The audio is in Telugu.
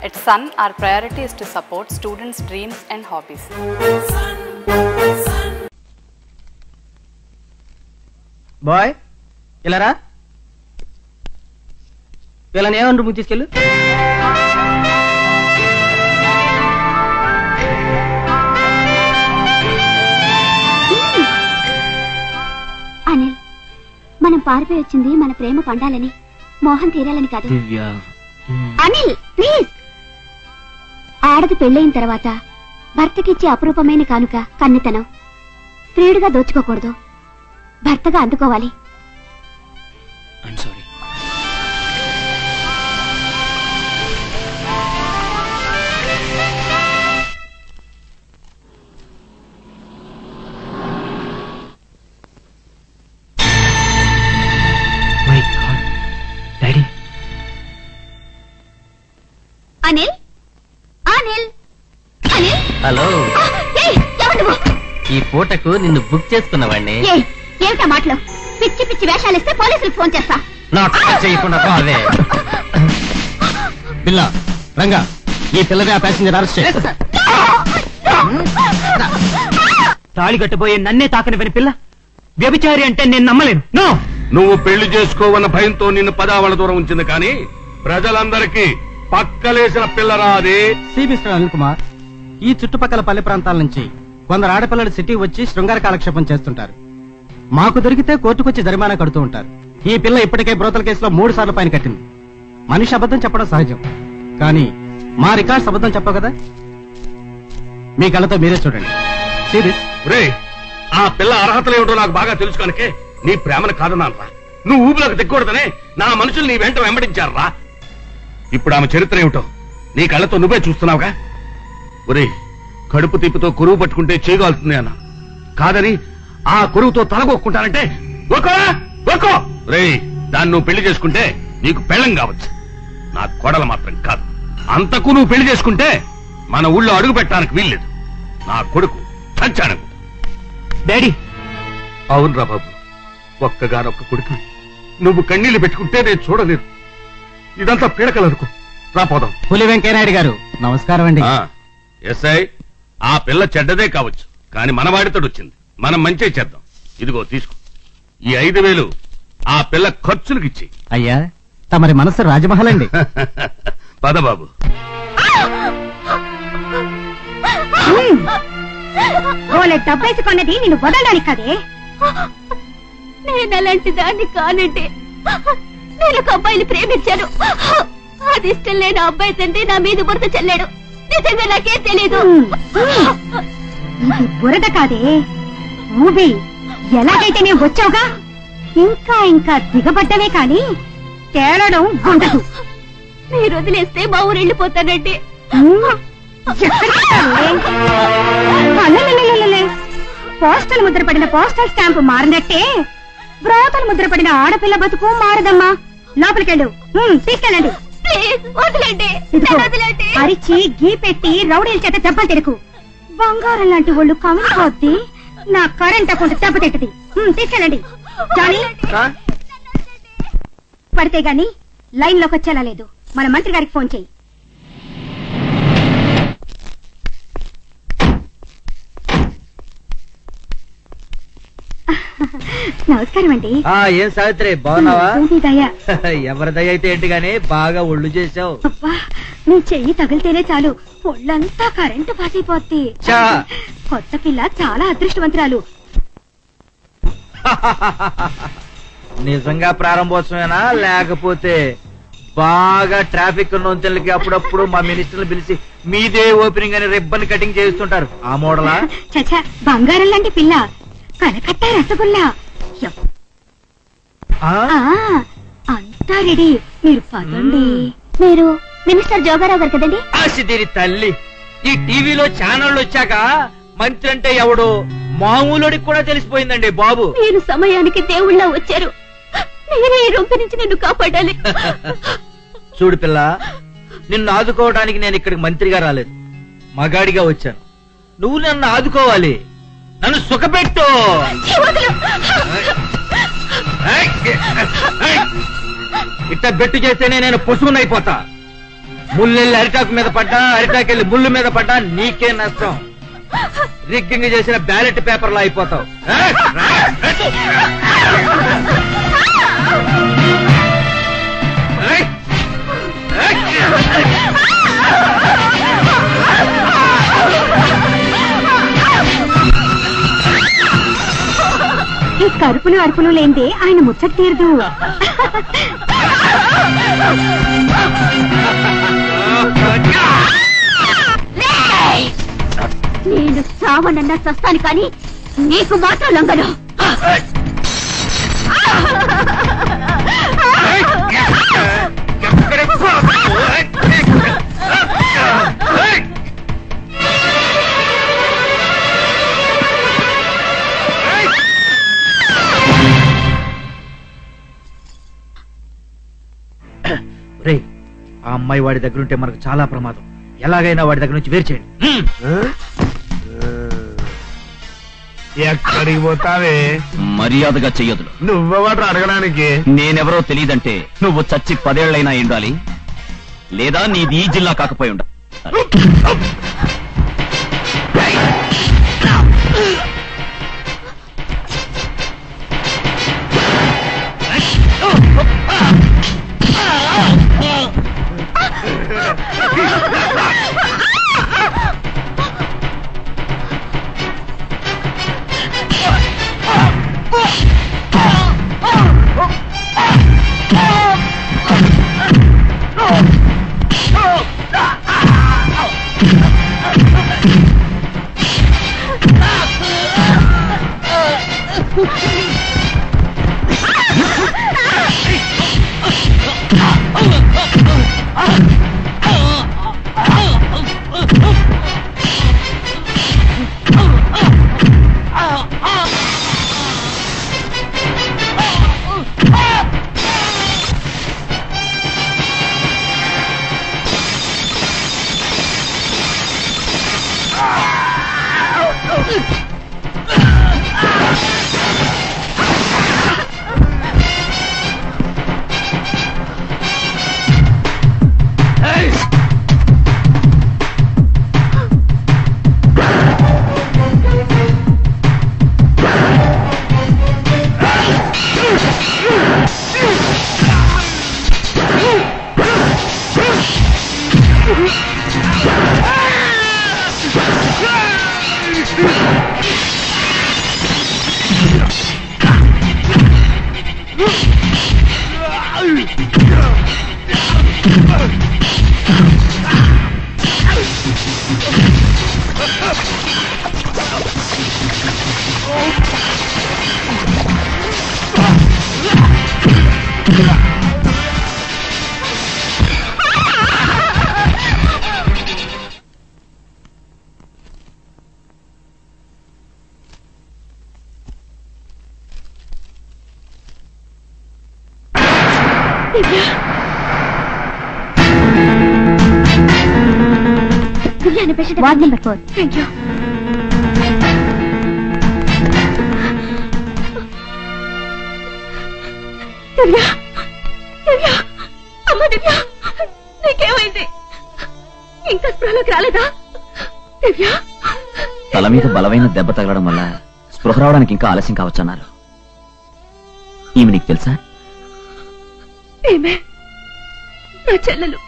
At Sun, our priority is to support students' dreams and hobbies. Boy, illara. Pilani em room తీసుకెళ్ళు. అనిల్, మనం పారిపోయి వచ్చింది మన ప్రేమ పండాలని, మోహం తీరాలని కాదు. దివ్య. అనిల్, ప్లీజ్. ఆడది పెళ్ళైన తర్వాత భర్తకిచ్చే అపురూపమైన కానుక కన్నితనం. ప్రియుడిగా దోచుకోకూడదు, భర్తగా అందుకోవాలి. I'm sorry. My God, Daddy. Anil, Anil, Anil. Hello. ఎవరు నువ్వు? ఈ పూటకు నిన్ను బుక్ చేసుకున్నవాడిని. ఏమిటా మాటలు? పిచ్చి పిచ్చి వేషాలు ఇస్తే పోలీసులకు ఫోన్ చేస్తా. చేయకుండా అదే పిల్ల రంగా, ఈ పిల్లగా ప్యాసింజర్ అరెస్ట్ చేయి. తాళి కట్టబోయే నన్నే తాకనివని పిల్ల వ్యభిచారి అంటే నేను నమ్మలేను. నో, నువ్వు పెళ్లి చేసుకోవన్న భయంతో నిన్ను పదావళ దూరం ఉంచింది, కానీ ప్రజలందరికీ పక్కలేసిన పిల్లరా అది. మిస్టర్ అనిల్ కుమార్, ఈ చుట్టుపక్కల పల్లె ప్రాంతాల నుంచి కొందరు ఆడపిల్లలు సిటీ వచ్చి శృంగార కాలక్షేపం చేస్తుంటారు. మాకు దొరికితే కోర్టుకొచ్చి జరిమానా కడుతూ ఉంటారు. ఈ పిల్ల ఇప్పటికే బ్రోతల కేసులో 3 సార్లు పైన కట్టింది. మనిషి అబద్ధం చెప్పడం సహజం, కానీ మా రికార్డ్స్ అబద్ధం చెప్పవు కదా. మీ కళ్ళతో మీరే చూడండి. ఆ పిల్ల అర్హతలు ఏమిటో నాకు బాగా తెలుసు కనుకే నీ ప్రేమను కాదన్నానరా. నువ్వు ఊపిలోకి దిక్కకూడదనే నా మనుషులు నీ వెంట వెంబడించారా. ఇప్పుడు ఆమె చరిత్ర ఏమిటో నీ కళ్ళతో నువ్వే చూస్తున్నావుగా. ఒరే, కడుపు తిప్పుతో కురువు పట్టుకుంటే చేయగలుగుతుంది అన్న, కాదని ఆ కురువుతో తలగొక్కుంటానంటే ఒక్కో రే. దాన్ని నువ్వు పెళ్లి చేసుకుంటే నీకు పెళ్ళం కావచ్చు, నా కోడలు మాత్రం కాదు. అంతకు నువ్వు పెళ్లి చేసుకుంటే మన ఊళ్ళో అడుగు పెట్టడానికి వీల్లేదు. నా కొడుకు చచ్చాడు. డాడీ. అవునరా బాబు, ఒక్కగానొక్క కొడుకు నువ్వు కన్నీళ్లు పెట్టుకుంటే నేను చూడలేదు. ఇదంతా పీడకలనుకో. రాపోదాం. పులి వెంకయ్యనాయుడు గారు నమస్కారం అండి. ఎస్ఐ, ఆ పిల్ల చెడ్డదే కావచ్చు, కానీ మనవాడితో వచ్చింది. మనం మంచి చేద్దాం. ఇదిగో తీసుకో, ఈ 5,000 ఆ పిల్ల ఖర్చులకు ఇచ్చి. అయ్యా, తమరి మనసు రాజమహల్ అండి. పద బాబు. డబ్బేసి కొన్నది నిన్ను వదలడానికి కదే. నేను అలాంటి దాన్ని కానంటే నేను ఒక అబ్బాయిని ప్రేమించాను. అది ఇష్టం లేని అబ్బాయి తండ్రి నా మీద బురద చల్లాడు. నిజంగా నాకేం తెలీదు. బురద కాదే, ఊబి. ఎలాగైతే నేను వచ్చావుగా, ఇంకా ఇంకా దిగబడ్డమే కాని తేలడం ఉండదు. మీరు వదిలేస్తే మా ఊరు వెళ్ళిపోతానంటే పోస్టల్ ముద్ర పడిన పోస్టల్ స్టాంపు మారినట్టే బ్రోతలు ముద్ర పడిన ఆడపిల్ల బతుకు మారదమ్మా. లోపలికెళ్ళు, తీసుకెళ్ళండి. అరిచి గీ పెట్టి రౌడీల చేత దెబ్బలు తెరకు. బంగారం లాంటి ఒళ్ళు కమిలిపోద్ది, నా కరెంట్ అకౌంట్ దెబ్బతింటది. తీసుకెళ్ళండి. జానీ, పడితే గాని లైన్ లోకి వచ్చేలా లేదు. మన మంత్రి గారికి ఫోన్ చెయ్యి. నమస్కారం అండి. ఏం సావిత్రి, బాగున్నావా? దయ. ఎవరి దయ అయితే ఏంటి గానీ బాగా ఒళ్ళు చేసావు. నీ చెయ్యి తగిలితేనే చాలు ఒళ్ళంతా కరెంటు పాసైపోద్ది. కొత్త పిల్ల చాలా అదృష్టవంతురాలు. నిజంగా ప్రారంభోత్సవేనా, లేకపోతే బాగా ట్రాఫిక్ నొంతలకి అప్పుడప్పుడు మా మినిస్టర్లు పిలిచి మీదే ఓపెనింగ్ అని రిబ్బన్ కటింగ్ చేస్తుంటారు, ఆ మోడలా? చచ్చా, బంగారం లాంటి పిల్ల, కనకట్ట రసగుల్లా. అంతా రెడీ, మీరు పదండి. మీరు మినిస్టర్ జోగారావు గారు కదండి? ఆశిదిరి తల్లి, ఈ టీవీలో ఛానళ్ళు వచ్చాక మంత్రి అంటే ఎవడు మామూలుడికి కూడా తెలిసిపోయిందండి బాబు. మీరు సమయానికి దేవుళ్ళ వచ్చారు. మీరే ఈ రొంపి నుంచి నిన్ను కాపాడాలి. చూడు పిల్ల, నిన్ను ఆదుకోవడానికి నేను ఇక్కడికి మంత్రిగా రాలేదు, మగాడిగా వచ్చాను. నువ్వు నన్ను ఆదుకోవాలి, నన్ను సుఖపెట్టు. ఇట్ట బెట్టు చేస్తేనే నేను పశువునైపోతా. ముళ్ళెళ్ళి అరిటాకు మీద పడ్డా, అరిటాకెళ్ళి ముళ్ళు మీద పడ్డా నీకే నష్టం. రిగ్గింగ్ చేసిన బ్యాలెట్ పేపర్లో అయిపోతావు. ఈ కరుపులు అరుపులు లేందే ఆయన ముచ్చట తీరదు. నేను సావనన్నా చస్తాను కానీ నీకు మాత్రం లొంగను. రే, ఆ అమ్మాయి వాడి దగ్గర ఉంటే మనకు చాలా ప్రమాదం. ఎలాగైనా వాడి దగ్గర నుంచి వేరు చేయండి. ఎక్కడికి పోతావే? మర్యాదగా చెయ్యదు. నువ్వెవరు అడగడానికి? నేనెవరో తెలియదంటే నువ్వు చచ్చి 10 ఏళ్లైనా ఉండాలి, లేదా నీది ఈ జిల్లా కాకపోయి ఉండాలి. Ward number 4. Thank you. Divya, Divya, అమ్మ దివ్య, నీకేమైంది? ఇంకా స్పృహలోకి రాలేదా? దివ్య, తల మీద బలమైన దెబ్బ తగలడం వల్ల స్పృహ రావడానికి ఇంకా ఆలస్యం కావచ్చన్నారు. ఈమె నీకు తెలుసా? ఏమే, నా చెల్లెలు.